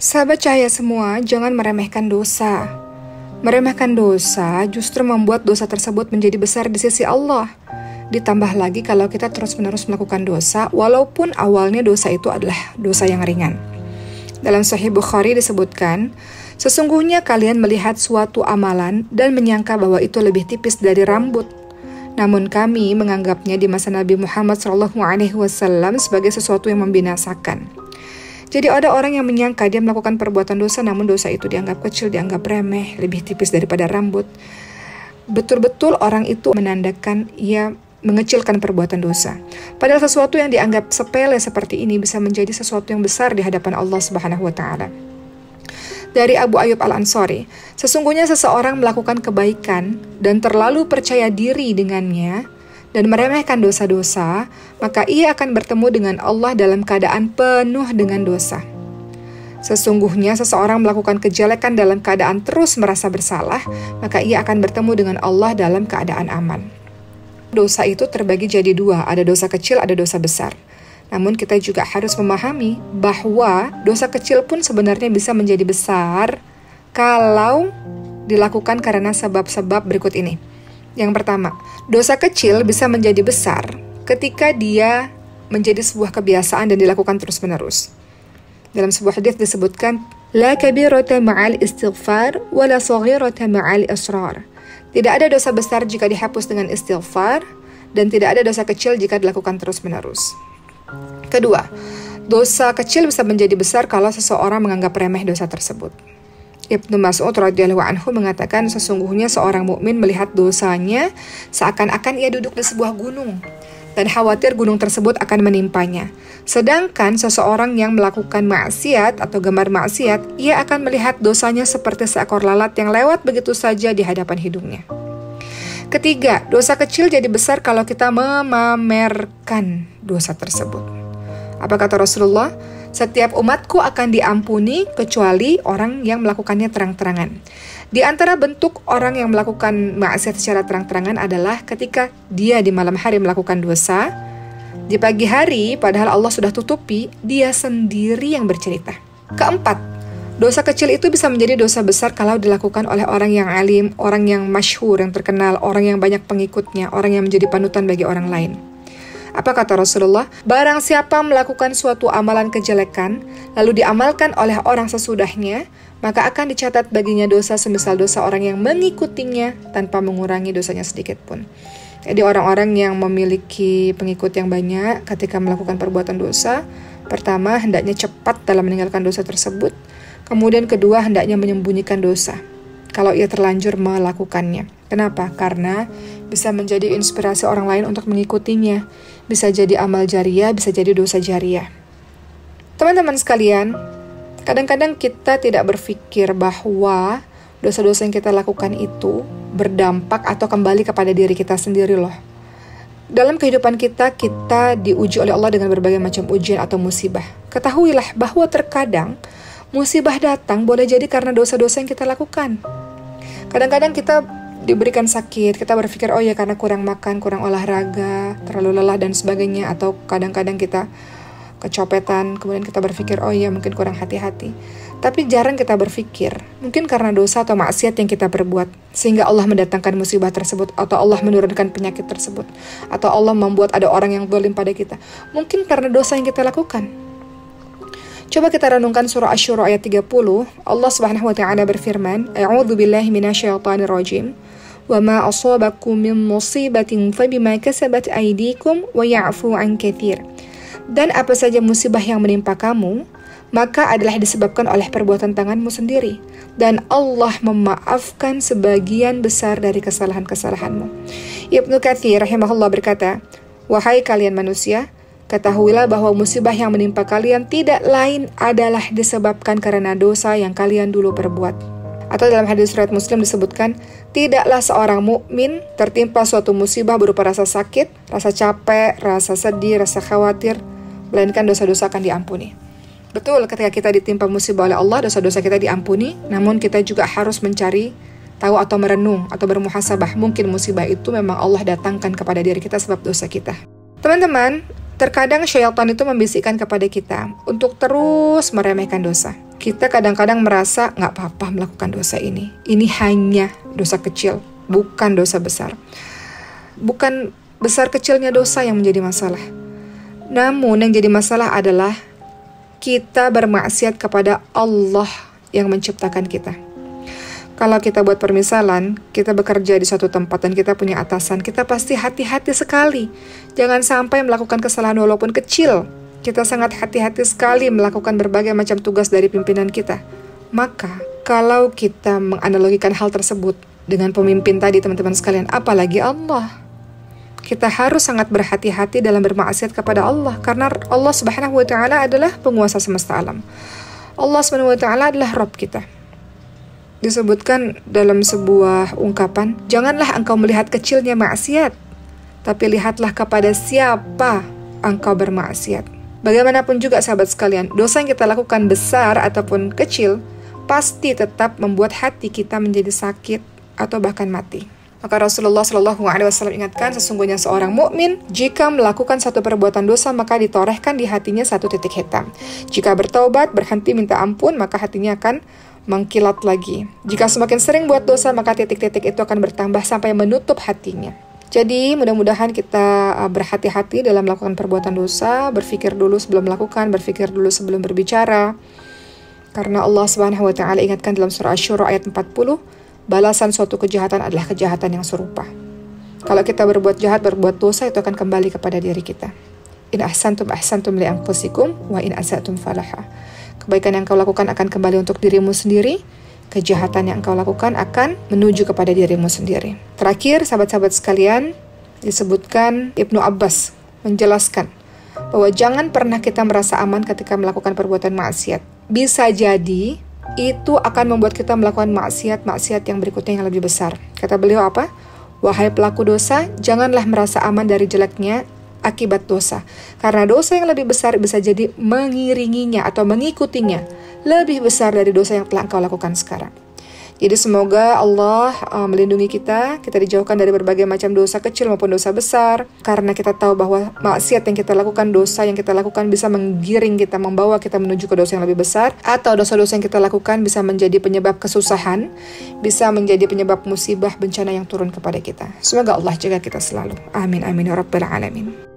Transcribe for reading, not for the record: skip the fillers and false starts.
Sahabat cahaya semua, jangan meremehkan dosa. Meremehkan dosa justru membuat dosa tersebut menjadi besar di sisi Allah. Ditambah lagi kalau kita terus-menerus melakukan dosa, walaupun awalnya dosa itu adalah dosa yang ringan. Dalam Sahih Bukhari disebutkan, sesungguhnya kalian melihat suatu amalan dan menyangka bahwa itu lebih tipis dari rambut. Namun kami menganggapnya di masa Nabi Muhammad SAW sebagai sesuatu yang membinasakan. Jadi ada orang yang menyangka dia melakukan perbuatan dosa, namun dosa itu dianggap kecil, dianggap remeh, lebih tipis daripada rambut. Betul-betul orang itu menandakan ia mengecilkan perbuatan dosa. Padahal sesuatu yang dianggap sepele seperti ini bisa menjadi sesuatu yang besar di hadapan Allah Subhanahu wa Ta'ala. Dari Abu Ayyub Al-Ansari, sesungguhnya seseorang melakukan kebaikan dan terlalu percaya diri dengannya dan meremehkan dosa-dosa, maka ia akan bertemu dengan Allah dalam keadaan penuh dengan dosa. Sesungguhnya seseorang melakukan kejelekan dalam keadaan terus merasa bersalah, maka ia akan bertemu dengan Allah dalam keadaan aman. Dosa itu terbagi jadi dua, ada dosa kecil, ada dosa besar. Namun kita juga harus memahami bahwa dosa kecil pun sebenarnya bisa menjadi besar kalau dilakukan karena sebab-sebab berikut ini. Yang pertama, dosa kecil bisa menjadi besar ketika dia menjadi sebuah kebiasaan dan dilakukan terus-menerus. Dalam sebuah hadits disebutkan, La kabirata ma'al istighfar, wa la saghirata ma'al israr. Tidak ada dosa besar jika dihapus dengan istighfar, dan tidak ada dosa kecil jika dilakukan terus-menerus. Kedua, dosa kecil bisa menjadi besar kalau seseorang menganggap remeh dosa tersebut. Ibnu Mas'ud radhiyallahu anhu mengatakan sesungguhnya seorang mukmin melihat dosanya seakan-akan ia duduk di sebuah gunung dan khawatir gunung tersebut akan menimpanya. Sedangkan seseorang yang melakukan maksiat atau gemar maksiat, ia akan melihat dosanya seperti seekor lalat yang lewat begitu saja di hadapan hidungnya. Ketiga, dosa kecil jadi besar kalau kita memamerkan dosa tersebut. Apa kata Rasulullah? Setiap umatku akan diampuni kecuali orang yang melakukannya terang-terangan. Di antara bentuk orang yang melakukan maksiat secara terang-terangan adalah ketika dia di malam hari melakukan dosa, di pagi hari padahal Allah sudah tutupi, dia sendiri yang bercerita. Keempat, dosa kecil itu bisa menjadi dosa besar kalau dilakukan oleh orang yang alim, orang yang masyhur, yang terkenal, orang yang banyak pengikutnya, orang yang menjadi panutan bagi orang lain. Apa kata Rasulullah? Barang siapa melakukan suatu amalan kejelekan, lalu diamalkan oleh orang sesudahnya, maka akan dicatat baginya dosa semisal dosa orang yang mengikutinya tanpa mengurangi dosanya sedikit pun. Jadi orang-orang yang memiliki pengikut yang banyak ketika melakukan perbuatan dosa, pertama hendaknya cepat dalam meninggalkan dosa tersebut, kemudian kedua hendaknya menyembunyikan dosa kalau ia terlanjur melakukannya. Kenapa? Karena bisa menjadi inspirasi orang lain untuk mengikutinya. Bisa jadi amal jariah, bisa jadi dosa jariah. Teman-teman sekalian, kadang-kadang kita tidak berpikir bahwa dosa-dosa yang kita lakukan itu berdampak atau kembali kepada diri kita sendiri loh. Dalam kehidupan kita diuji oleh Allah dengan berbagai macam ujian atau musibah. Ketahuilah bahwa terkadang musibah datang boleh jadi karena dosa-dosa yang kita lakukan. Kadang-kadang kita diberikan sakit, kita berpikir, oh ya karena kurang makan, kurang olahraga, terlalu lelah dan sebagainya. Atau kadang-kadang kita kecopetan, kemudian kita berpikir, oh ya mungkin kurang hati-hati. Tapi jarang kita berpikir, mungkin karena dosa atau maksiat yang kita perbuat, sehingga Allah mendatangkan musibah tersebut, atau Allah menurunkan penyakit tersebut, atau Allah membuat ada orang yang zalim pada kita. Mungkin karena dosa yang kita lakukan. Coba kita renungkan surah Asy-Syura ayat 30. Allah Subhanahu wa taala berfirman, A'udzu billahi minasyaitonir rajim. Wa ma asabakum min musibatin fabima kasabat aydikum wa ya'fu 'an katsir. Dan apa saja musibah yang menimpa kamu, maka adalah disebabkan oleh perbuatan tanganmu sendiri, dan Allah memaafkan sebagian besar dari kesalahan-kesalahanmu. Ibnu Katsir rahimahullah berkata, wahai kalian manusia, ketahuilah bahwa musibah yang menimpa kalian tidak lain adalah disebabkan karena dosa yang kalian dulu perbuat. Atau dalam hadis riwayat Muslim disebutkan, tidaklah seorang mukmin tertimpa suatu musibah berupa rasa sakit, rasa capek, rasa sedih, rasa khawatir, melainkan dosa-dosa akan diampuni. Betul, ketika kita ditimpa musibah oleh Allah, dosa-dosa kita diampuni, namun kita juga harus mencari tahu atau merenung atau bermuhasabah. Mungkin musibah itu memang Allah datangkan kepada diri kita sebab dosa kita. Teman-teman, terkadang syaitan itu membisikkan kepada kita untuk terus meremehkan dosa. Kita kadang-kadang merasa nggak apa-apa melakukan dosa ini. Ini hanya dosa kecil, bukan dosa besar. Bukan besar kecilnya dosa yang menjadi masalah. Namun yang jadi masalah adalah kita bermaksiat kepada Allah yang menciptakan kita. Kalau kita buat permisalan, kita bekerja di suatu tempat dan kita punya atasan, kita pasti hati-hati sekali. Jangan sampai melakukan kesalahan walaupun kecil. Kita sangat hati-hati sekali melakukan berbagai macam tugas dari pimpinan kita. Maka, kalau kita menganalogikan hal tersebut dengan pemimpin tadi, teman-teman sekalian, apalagi Allah. Kita harus sangat berhati-hati dalam bermaksiat kepada Allah, karena Allah Subhanahu wa Ta'ala adalah penguasa semesta alam. Allah Subhanahu wa Ta'ala adalah Rabb kita. Disebutkan dalam sebuah ungkapan, janganlah engkau melihat kecilnya maksiat, tapi lihatlah kepada siapa engkau bermaksiat. Bagaimanapun juga sahabat sekalian, dosa yang kita lakukan besar ataupun kecil, pasti tetap membuat hati kita menjadi sakit atau bahkan mati. Maka Rasulullah SAW ingatkan, sesungguhnya seorang mukmin jika melakukan satu perbuatan dosa maka ditorehkan di hatinya satu titik hitam. Jika bertaubat, berhenti minta ampun, maka hatinya akan mengkilat lagi. Jika semakin sering buat dosa, maka titik-titik itu akan bertambah sampai menutup hatinya. Jadi mudah-mudahan kita berhati-hati dalam melakukan perbuatan dosa, berpikir dulu sebelum melakukan, berpikir dulu sebelum berbicara. Karena Allah Subhanahu wa Ta'ala ingatkan dalam surah Asy-Syura ayat 40, balasan suatu kejahatan adalah kejahatan yang serupa. Kalau kita berbuat jahat, berbuat dosa, itu akan kembali kepada diri kita. In ahsantum li anfusikum wa in asatum falaha. Kebaikan yang kau lakukan akan kembali untuk dirimu sendiri. Kejahatan yang engkau lakukan akan menuju kepada dirimu sendiri. Terakhir, sahabat-sahabat sekalian, disebutkan Ibnu Abbas menjelaskan bahwa jangan pernah kita merasa aman ketika melakukan perbuatan maksiat. Bisa jadi itu akan membuat kita melakukan maksiat yang berikutnya yang lebih besar. Kata beliau apa? Wahai pelaku dosa, janganlah merasa aman dari jeleknya akibat dosa. Karena dosa yang lebih besar bisa jadi mengiringinya atau mengikutinya lebih besar dari dosa yang telah engkau lakukan sekarang. Jadi semoga Allah melindungi kita dijauhkan dari berbagai macam dosa kecil maupun dosa besar. Karena kita tahu bahwa maksiat yang kita lakukan, dosa yang kita lakukan bisa menggiring kita, membawa kita menuju ke dosa yang lebih besar. Atau dosa-dosa yang kita lakukan bisa menjadi penyebab kesusahan, bisa menjadi penyebab musibah, bencana yang turun kepada kita. Semoga Allah jaga kita selalu. Amin, amin, ya rabbal alamin.